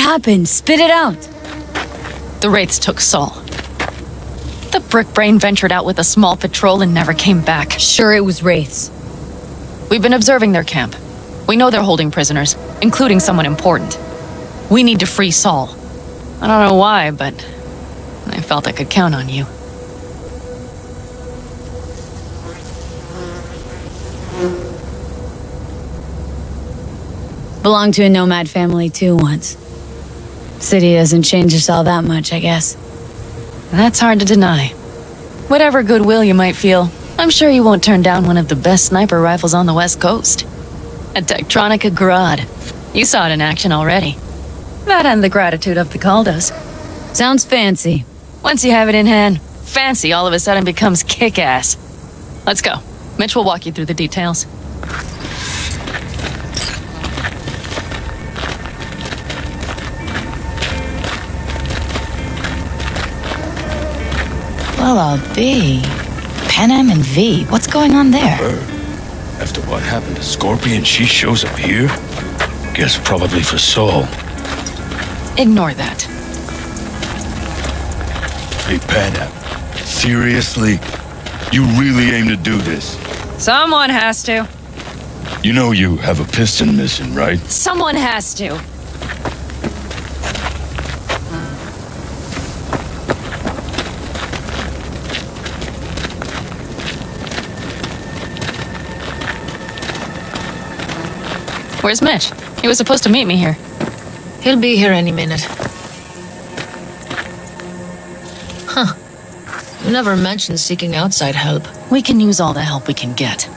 happened? Spit it out. The Wraiths took Saul. The brick brain ventured out with a small patrol and never came back. Sure, it was Wraiths. We've been observing their camp. We know they're holding prisoners, including someone important. We need to free Saul. I don't know why, but I felt I could count on you. Belonged to a Nomad family too once. City doesn't change us all that much, I guess. That's hard to deny. Whatever goodwill you might feel, I'm sure you won't turn down one of the best sniper rifles on the West Coast. A Tektronica Grad. You saw it in action already. That and the gratitude of the Caldos. Sounds fancy. Once you have it in hand, fancy all of a sudden becomes kick-ass. Let's go. Mitch will walk you through the details. Well, I'll be. Pan Am and V, what's going on there? After what happened to Scorpion, she shows up here? Guess probably for Saul. Ignore that. Hey, Pan Am, seriously? You really aim to do this? Someone has to. You know you have a piston missing, right? Someone has to. Where's Mitch? He was supposed to meet me here. He'll be here any minute. Huh. You never mentioned seeking outside help. We can use all the help we can get.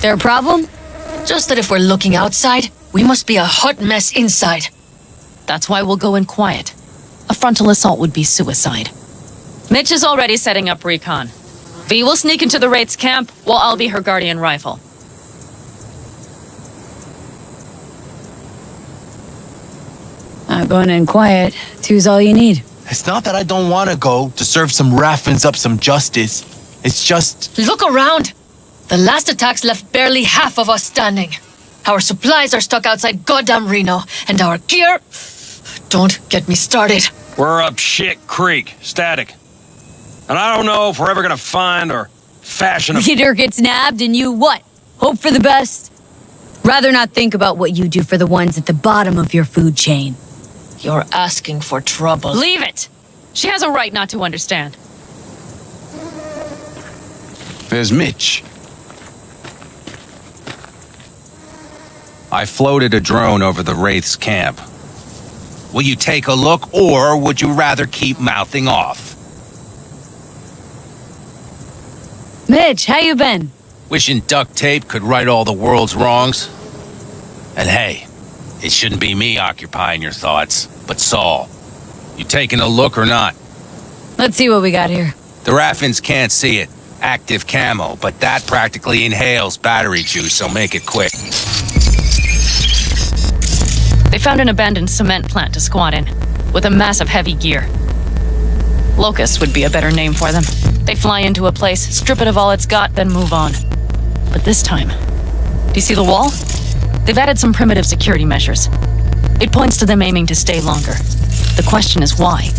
Their problem? Just that if we're looking outside, we must be a hot mess inside. That's why we'll go in quiet. A frontal assault would be suicide. Mitch is already setting up recon. V will sneak into the Wraith's camp, while I'll be her guardian rifle. Going in quiet. Two's all you need. It's not that I don't want to go to serve some Raffins up some justice. It's just... Look around! The last attacks left barely half of us standing. Our supplies are stuck outside goddamn Reno, and our gear... Don't get me started. We're up shit creek, static. And I don't know if we're ever gonna find or fashion a... Leader gets nabbed and you what? Hope for the best? Rather not think about what you do for the ones at the bottom of your food chain. You're asking for trouble. Leave it! She has a right not to understand. There's Mitch. I floated a drone over the Wraith's camp. Will you take a look, or would you rather keep mouthing off? Mitch, how you been? Wishing duct tape could right all the world's wrongs? And hey, it shouldn't be me occupying your thoughts, but Saul. You taking a look or not? Let's see what we got here. The Raffins can't see it. Active camo, but that practically inhales battery juice, so make it quick. They found an abandoned cement plant to squat in, with a massive heavy gear. Locust would be a better name for them. They fly into a place, strip it of all it's got, then move on. But this time, do you see the wall? They've added some primitive security measures. It points to them aiming to stay longer. The question is why?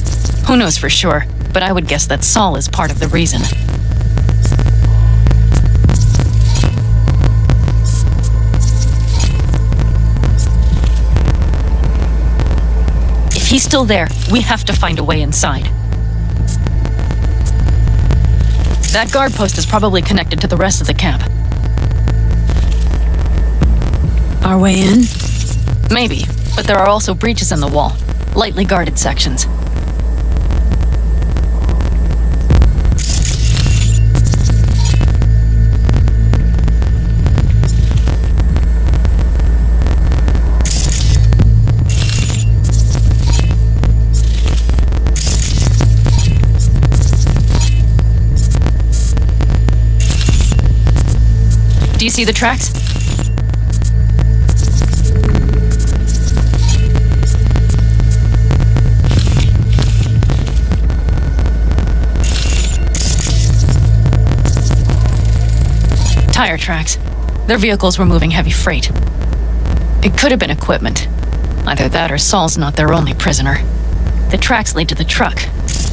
Who knows for sure, but I would guess that Saul is part of the reason. If he's still there, we have to find a way inside. That guard post is probably connected to the rest of the camp. Our way in? Maybe, but there are also breaches in the wall, lightly guarded sections. Do you see the tracks? tire tracks. Their vehicles were moving heavy freight. It could have been equipment. Either that or Saul's not their only prisoner. The tracks lead to the truck.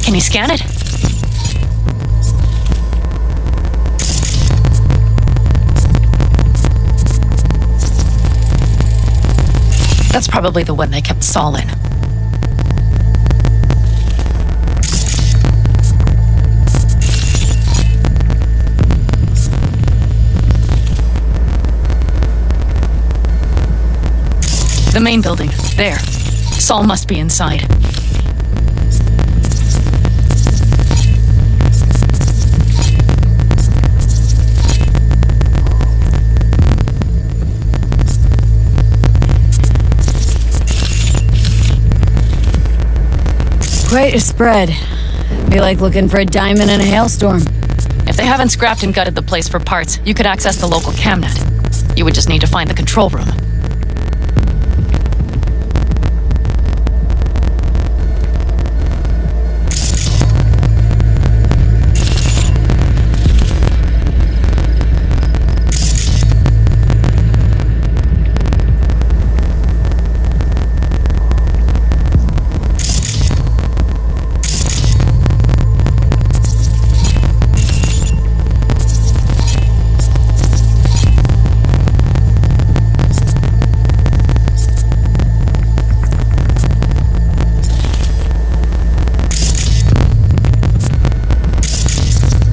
Can you scan it? That's probably the one they kept Saul in. The main building. There. Saul must be inside. Quite a spread. Be like looking for a diamond in a hailstorm. If they haven't scrapped and gutted the place for parts, you could access the local camnet. You would just need to find the control room.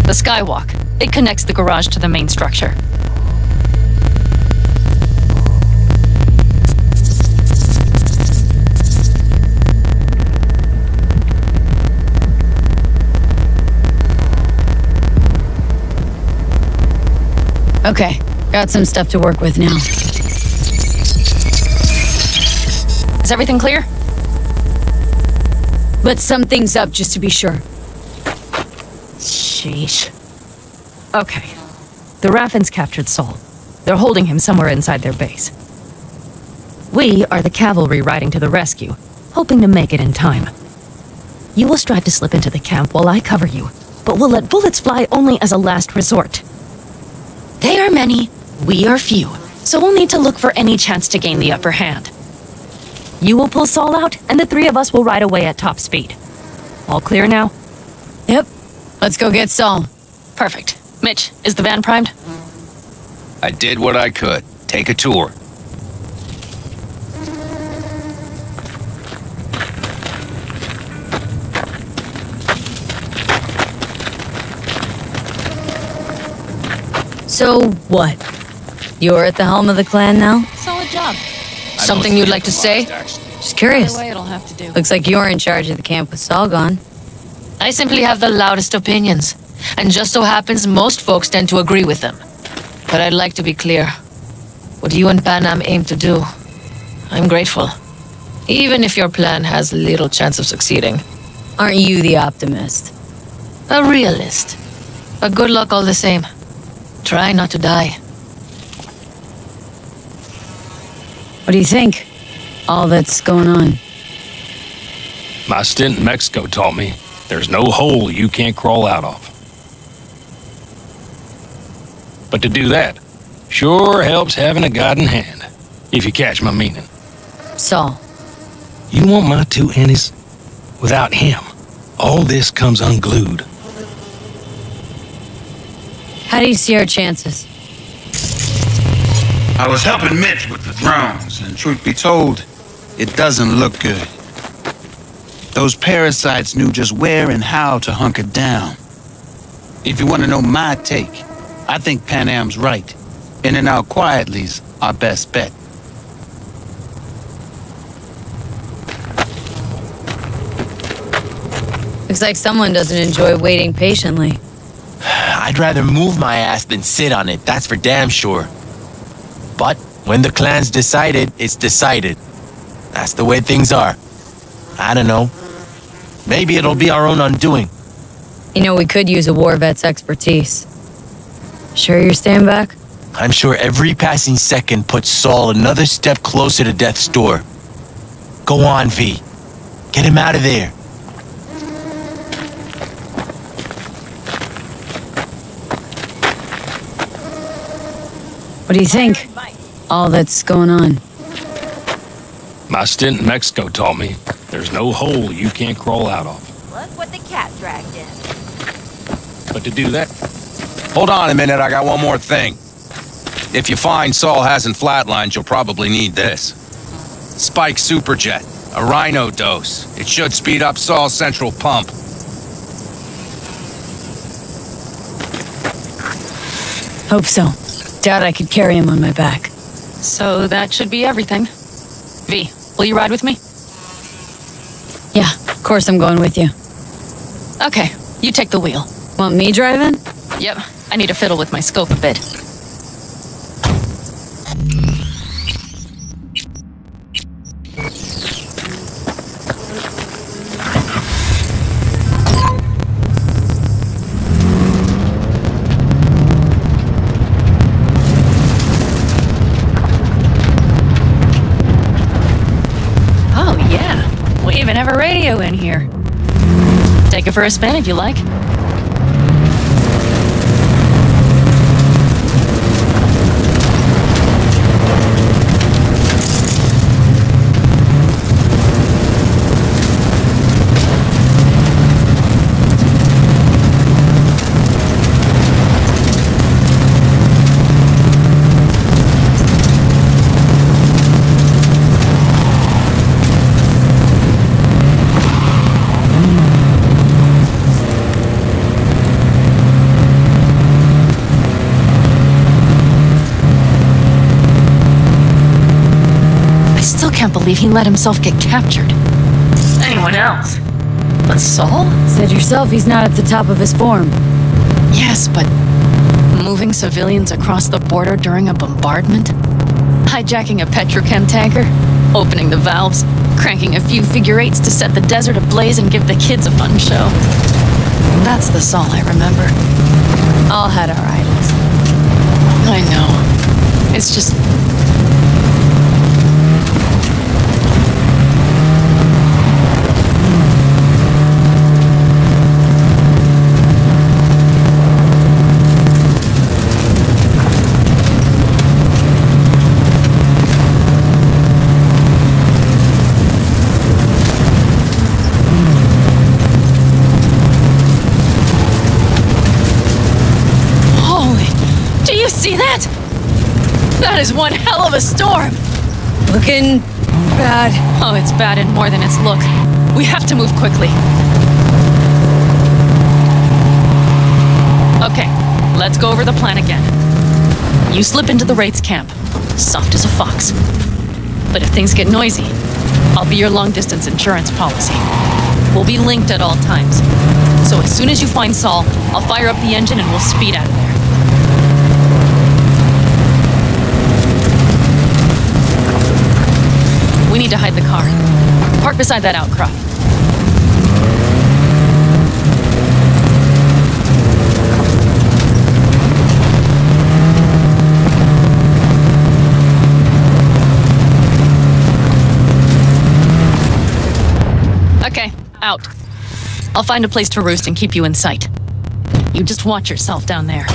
The skywalk. It connects the garage to the main structure. Okay, got some stuff to work with now. Is everything clear? Let's sum things up just to be sure. Sheesh. Okay. The Raffins captured Saul. They're holding him somewhere inside their base. We are the cavalry riding to the rescue, hoping to make it in time. You will strive to slip into the camp while I cover you, but we'll let bullets fly only as a last resort. They are many, we are few, so we'll need to look for any chance to gain the upper hand. You will pull Saul out, and the three of us will ride away at top speed. All clear now? Yep. Let's go get Saul. Perfect. Mitch, is the van primed? I did what I could. Take a tour. So what? You're at the helm of the clan now? Solid job. Something you'd like to say? Just curious. Either way, it'll have to do. Looks like you're in charge of the camp with Saul gone. I simply have the loudest opinions, and just so happens most folks tend to agree with them. But I'd like to be clear. What you and Panam aim to do, I'm grateful. Even if your plan has little chance of succeeding. Aren't you the optimist? A realist. But good luck all the same. Try not to die. What do you think? All that's going on. My stint in Mexico taught me there's no hole you can't crawl out of. But to do that sure helps having a guiding hand, if you catch my meaning. Saul. You want my two Annies? Without him, all this comes unglued. How do you see our chances? I was helping Mitch with the drones, and truth be told, it doesn't look good. Those parasites knew just where and how to hunker down. If you want to know my take, I think Panam's right. In and out quietly's our best bet. Looks like someone doesn't enjoy waiting patiently. I'd rather move my ass than sit on it, that's for damn sure. But when the clan's decided, it's decided. That's the way things are. I don't know. Maybe it'll be our own undoing. You know, we could use a war vet's expertise. Sure you're staying back? I'm sure every passing second puts Saul another step closer to death's door. Go on, V. Get him out of there. What do you think? All that's going on. My stint in Mexico taught me there's no hole you can't crawl out of. Look what the cat dragged in. But to do that, Hold on a minute, I got one more thing. If you find Saul hasn't flatlined, you'll probably need this. Spike Superjet, a rhino dose. It should speed up Saul's central pump. Hope so. Doubt I could carry him on my back. So that should be everything. V, will you ride with me? Yeah, of course I'm going with you. Okay, you take the wheel. Want me driving? Yep, I need to fiddle with my scope a bit. Oh yeah, we even have a radio in here. Take it for a spin if you like. Can't believe he let himself get captured. Anyone else? But Saul? Said yourself he's not at the top of his form. Yes, but moving civilians across the border during a bombardment? Hijacking a petrochem tanker? Opening the valves? Cranking a few figure eights to set the desert ablaze and give the kids a fun show? That's the Saul I remember. All had our idols. I know. It's just... That is one hell of a storm! Looking bad. Oh, it's bad and more than its look. We have to move quickly. Okay, let's go over the plan again. You slip into the Wraith's camp, soft as a fox. But if things get noisy, I'll be your long-distance insurance policy. We'll be linked at all times. So as soon as you find Saul, I'll fire up the engine and we'll speed out of there. We need to hide the car. Park beside that outcrop. Okay, out. I'll find a place to roost and keep you in sight. You just watch yourself down there.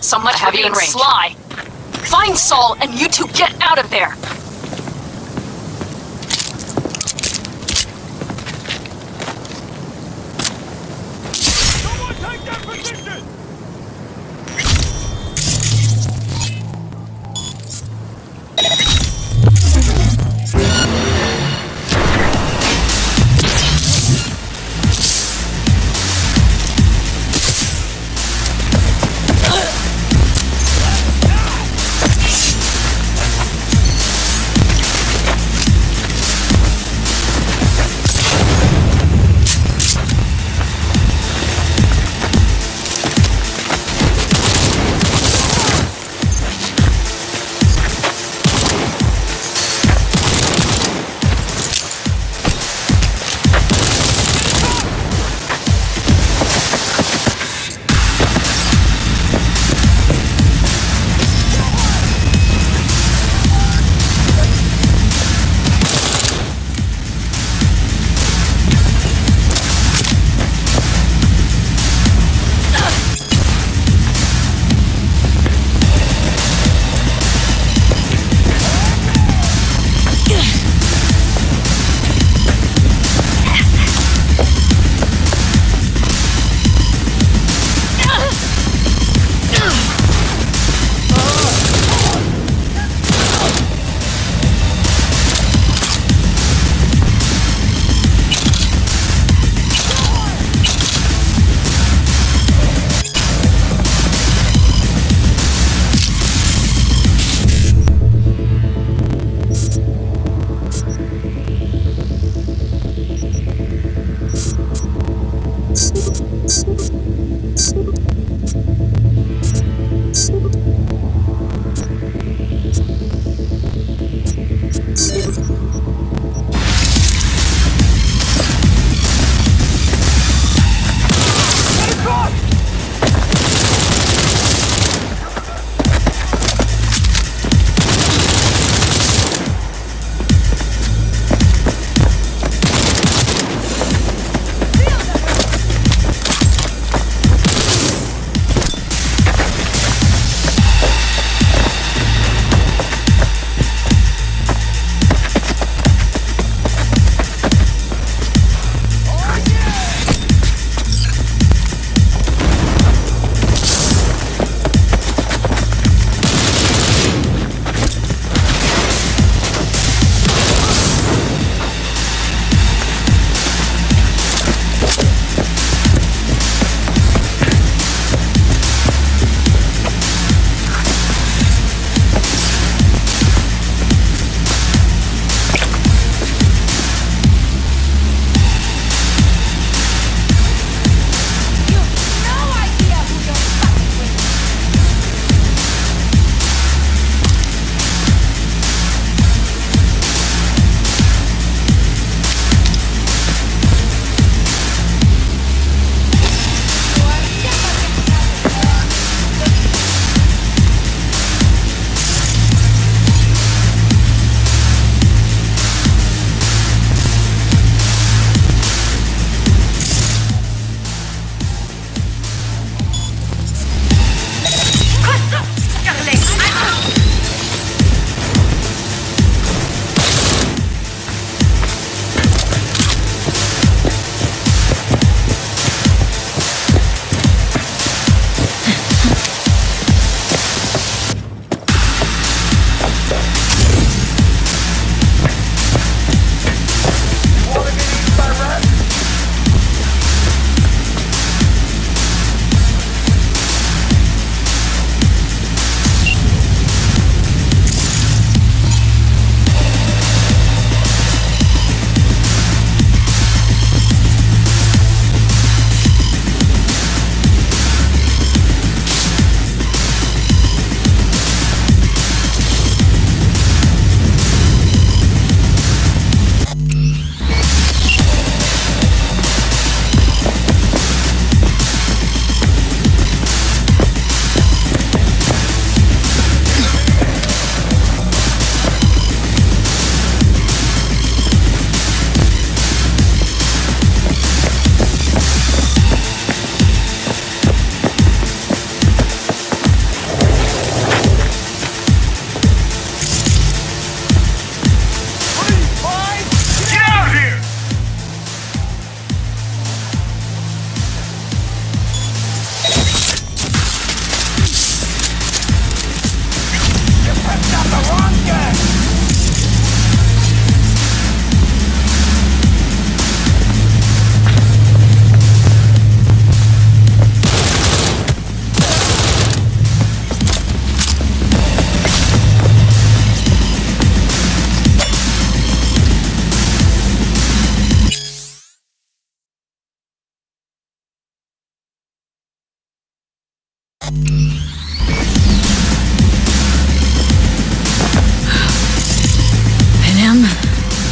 so much for being sly. Find Saul and you two get out of there.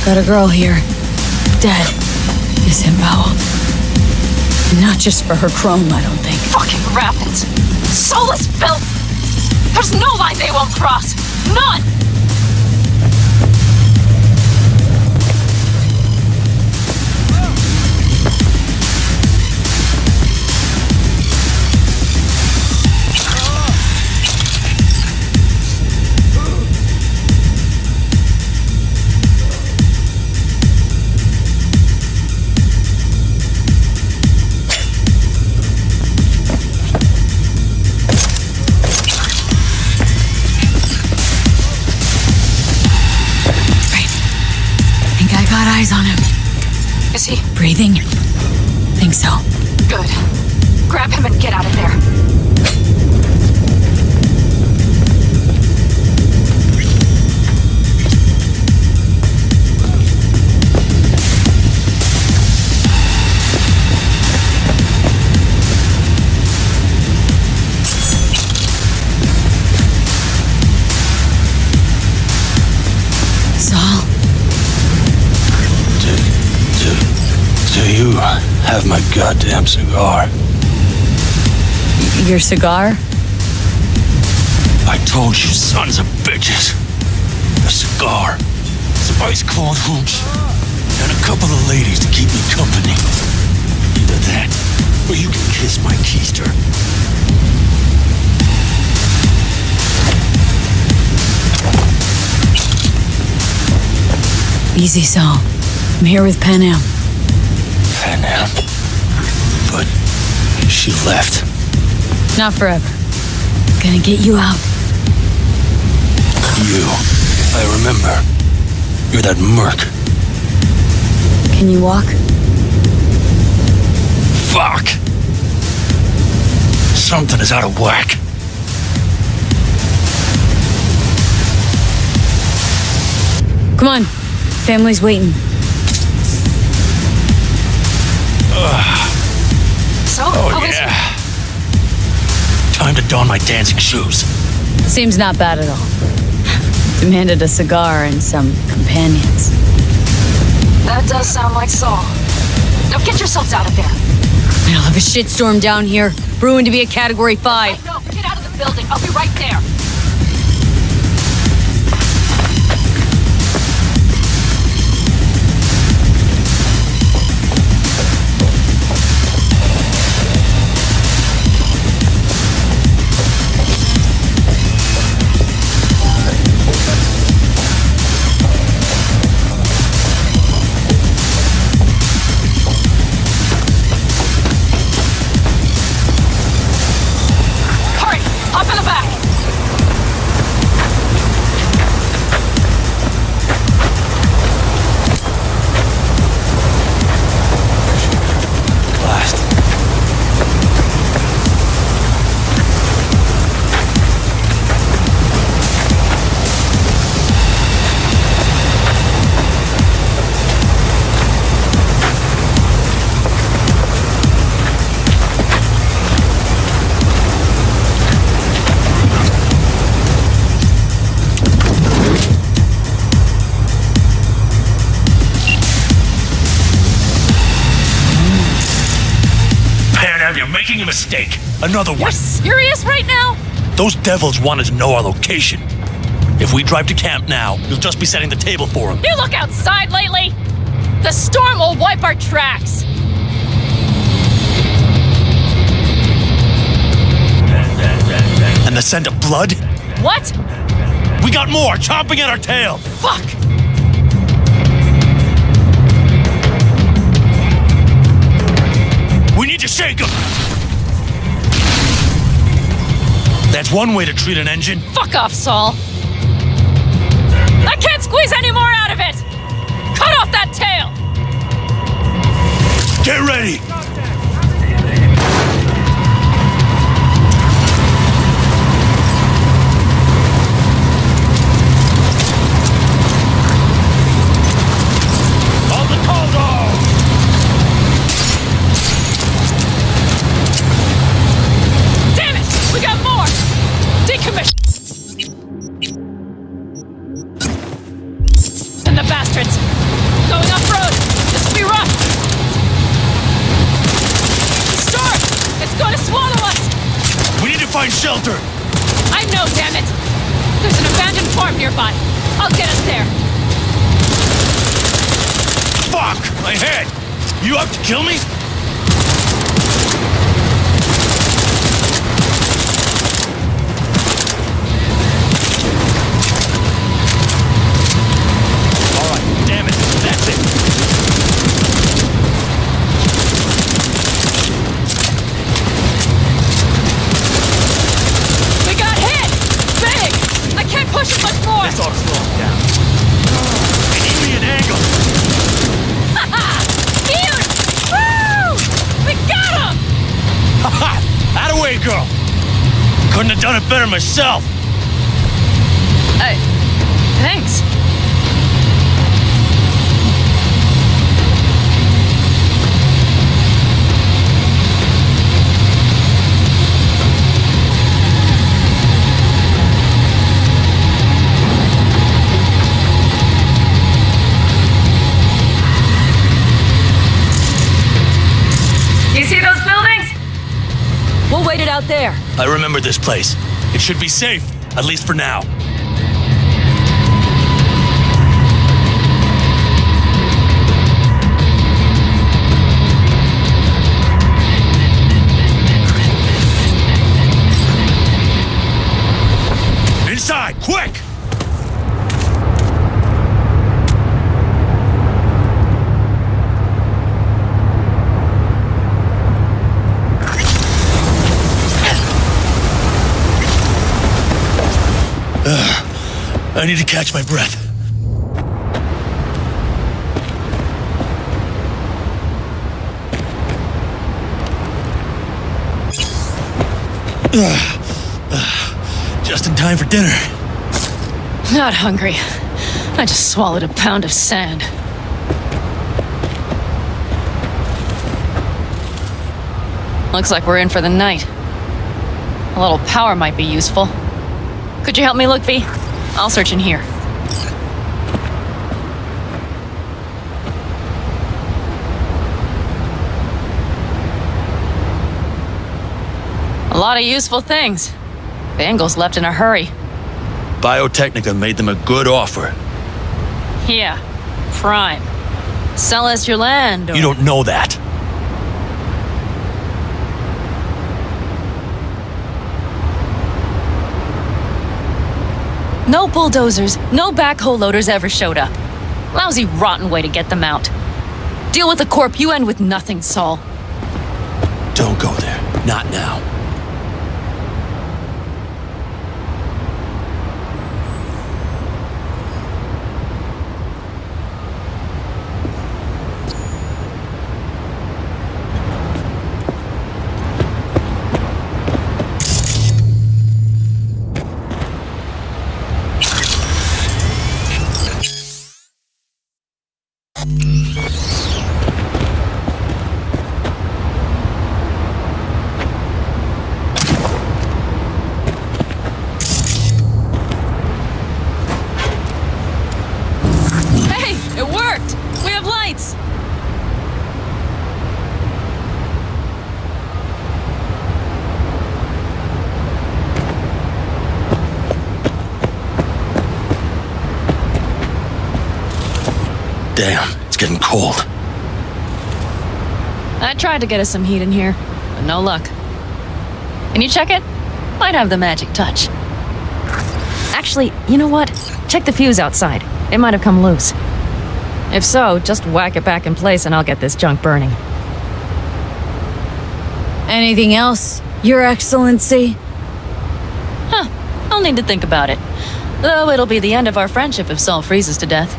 Got a girl here. Dead. Disemboweled. Not just for her chrome, I don't think. Fucking rapids. Soulless filth. There's no line they won't cross. None! Eyes on him. Is he? Breathing? Think so. Good. Grab him and get out of there. Do you have my goddamn cigar? Your cigar? I told you, sons of bitches. A cigar, some ice cold hooch, and a couple of ladies to keep me company. Either that, or you can kiss my keister. Easy, Saul. I'm here with Pan Am. Pan Am? But she left. Not forever. Gonna get you out. You. I remember. You're that merc. Can you walk? Fuck! Something is out of whack. Come on. Family's waiting. So, Oh, yeah. Time to don my dancing shoes. Seems not bad at all. Demanded a cigar and some companions. That does sound like Saul. Now get yourselves out of there. Middle of a shitstorm down here. Brewing to be a Category 5. No, get out of the building. I'll be right there. Making a mistake. Another one. You're serious right now? Those devils wanted to know our location. If we drive to camp now, you'll just be setting the table for them. You look outside lately? The storm will wipe our tracks. And the scent of blood? What? We got more chomping at our tail. Fuck! We need to shake them. That's one way to treat an engine. Fuck off, Saul. I can't squeeze any more out of it. Cut off that tail. Get ready. On the call dog. Damn it! We got more. Decommission. And the bastards. find shelter! I know, damn it! There's an abandoned farm nearby. I'll get us there. Fuck! My head! You out to kill me? Alright, damn it. That's it. We got hit! Big! I can't push it much more! Let's all slow him down. I need me an angle. Ha-ha! Huge! Woo! We got him! Ha-ha! Atta-way, girl! Couldn't have done it better myself. Thanks. You see those buildings? We'll wait it out there. I remember this place. It should be safe, at least for now. Inside, quick! I need to catch my breath. Just in time for dinner. Not hungry. I just swallowed a pound of sand. Looks like we're in for the night. A little power might be useful. Could you help me look, V? I'll search in here. A lot of useful things. Bangles left in a hurry. Biotechnica made them a good offer. Yeah, prime. Sell us your land, or... You don't know that. No bulldozers, no backhoe loaders ever showed up. Lousy, rotten way to get them out. Deal with the corp, you end with nothing, Saul. Don't go there. Not now. Damn, it's getting cold. I tried to get us some heat in here, but no luck. Can you check it? Might have the magic touch. Actually, you know what? Check the fuse outside. It might have come loose. If so, just whack it back in place and I'll get this junk burning. Anything else, Your Excellency? Huh. I'll need to think about it. Though it'll be the end of our friendship if Saul freezes to death.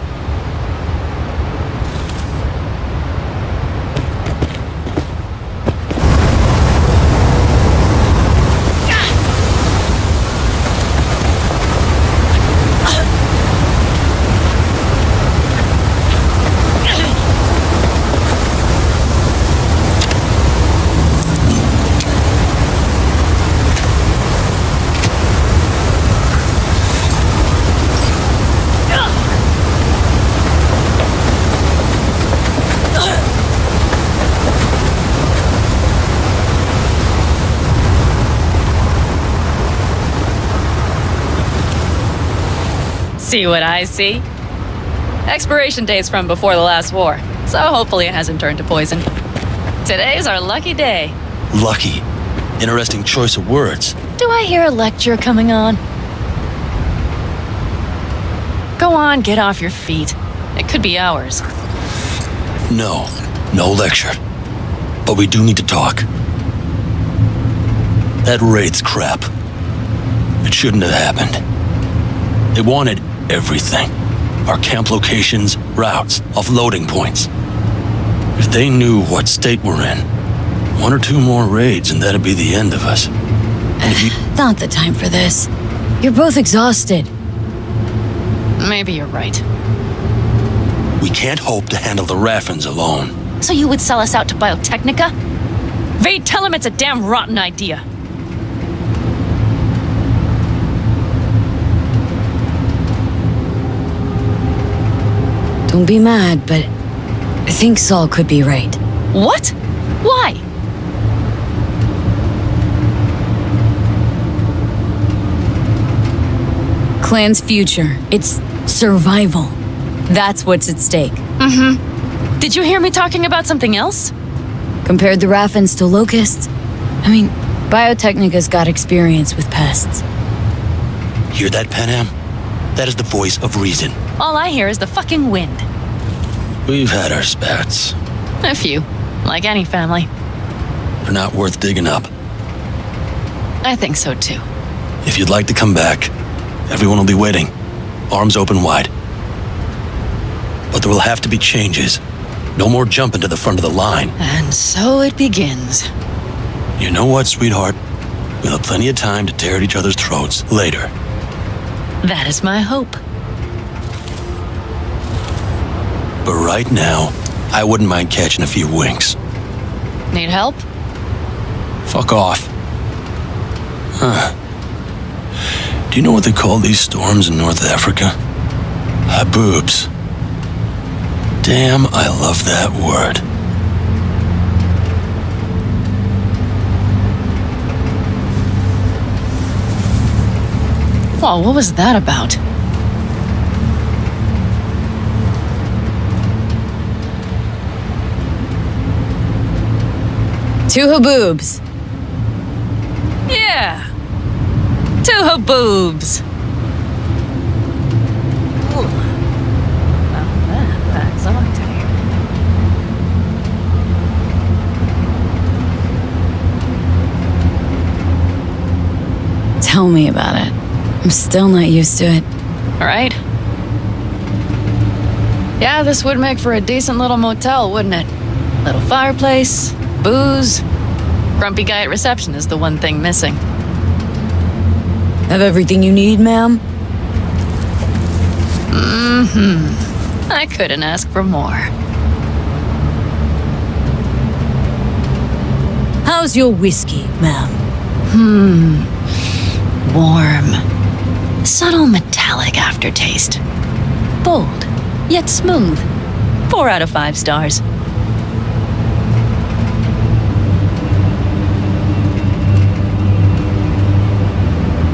See what I see? Expiration date's from before the last war, so hopefully it hasn't turned to poison. Today's our lucky day. Lucky. Interesting choice of words. Do I hear a lecture coming on? Go on, get off your feet. It could be hours. No lecture. But we do need to talk. That Wraith's crap. It shouldn't have happened. They wanted everything. Our camp locations, routes, offloading points. If they knew what state we're in, 1 or 2 more raids and that'd be the end of us. And if you... Not the time for this. You're both exhausted. Maybe you're right. We can't hope to handle the Raffins alone. So you would sell us out to Biotechnica? Vade, tell him it's a damn rotten idea. Don't be mad, but I think Saul could be right. What? Why? Clan's future. It's survival. That's what's at stake. Mm-hmm. Did you hear me talking about something else? Compared the Raffins to Locusts, I mean, Biotechnica's got experience with pests. Hear that, Panam? That is the voice of reason. All I hear is the fucking wind. We've had our spats. A few. Like any family. They're not worth digging up. I think so too. If you'd like to come back, everyone will be waiting. Arms open wide. But there will have to be changes. No more jumping to the front of the line. And so it begins. You know what, sweetheart? We'll have plenty of time to tear at each other's throats later. That is my hope. But right now, I wouldn't mind catching a few winks. Need help? Fuck off. Huh. Do you know what they call these storms in North Africa? Haboobs. Damn, I love that word. Whoa, what was that about? Two haboobs. Yeah. 2 haboobs. That's Tell me about it. I'm still not used to it. Right? Yeah, this would make for a decent little motel, wouldn't it? Little fireplace, booze. Grumpy guy at reception is the one thing missing. Have everything you need, ma'am? Mm-hmm. I couldn't ask for more. How's your whiskey, ma'am? Warm. Subtle metallic aftertaste. Bold, yet smooth. 4 out of 5 stars.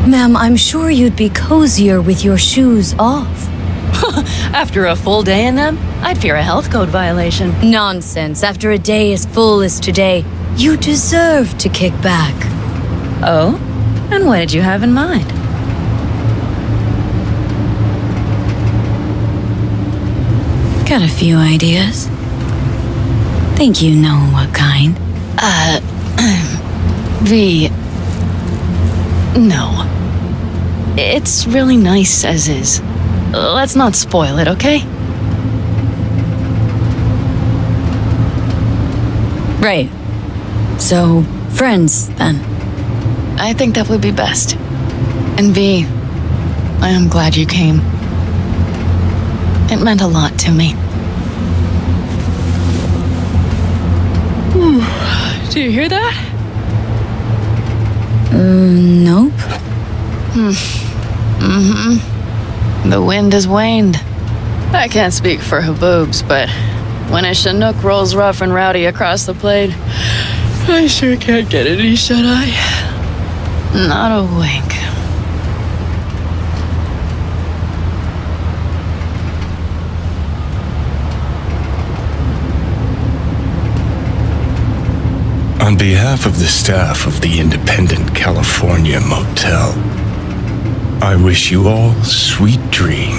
Ma'am, I'm sure you'd be cozier with your shoes off. After a full day in them, I'd fear a health code violation. Nonsense. After a day as full as today, you deserve to kick back. Oh? And what did you have in mind? Got a few ideas. Think you know what kind. V. No. It's really nice as is. Let's not spoil it, okay? Right. So, friends, then. I think that would be best. And V, I am glad you came. It meant a lot to me. Do you hear that? Nope. The wind has waned. I can't speak for Haboobs, but when a Chinook rolls rough and rowdy across the plain, I sure can't get any shut-eye. Not a wink. On behalf of the staff of the Independent California Motel, I wish you all sweet dreams.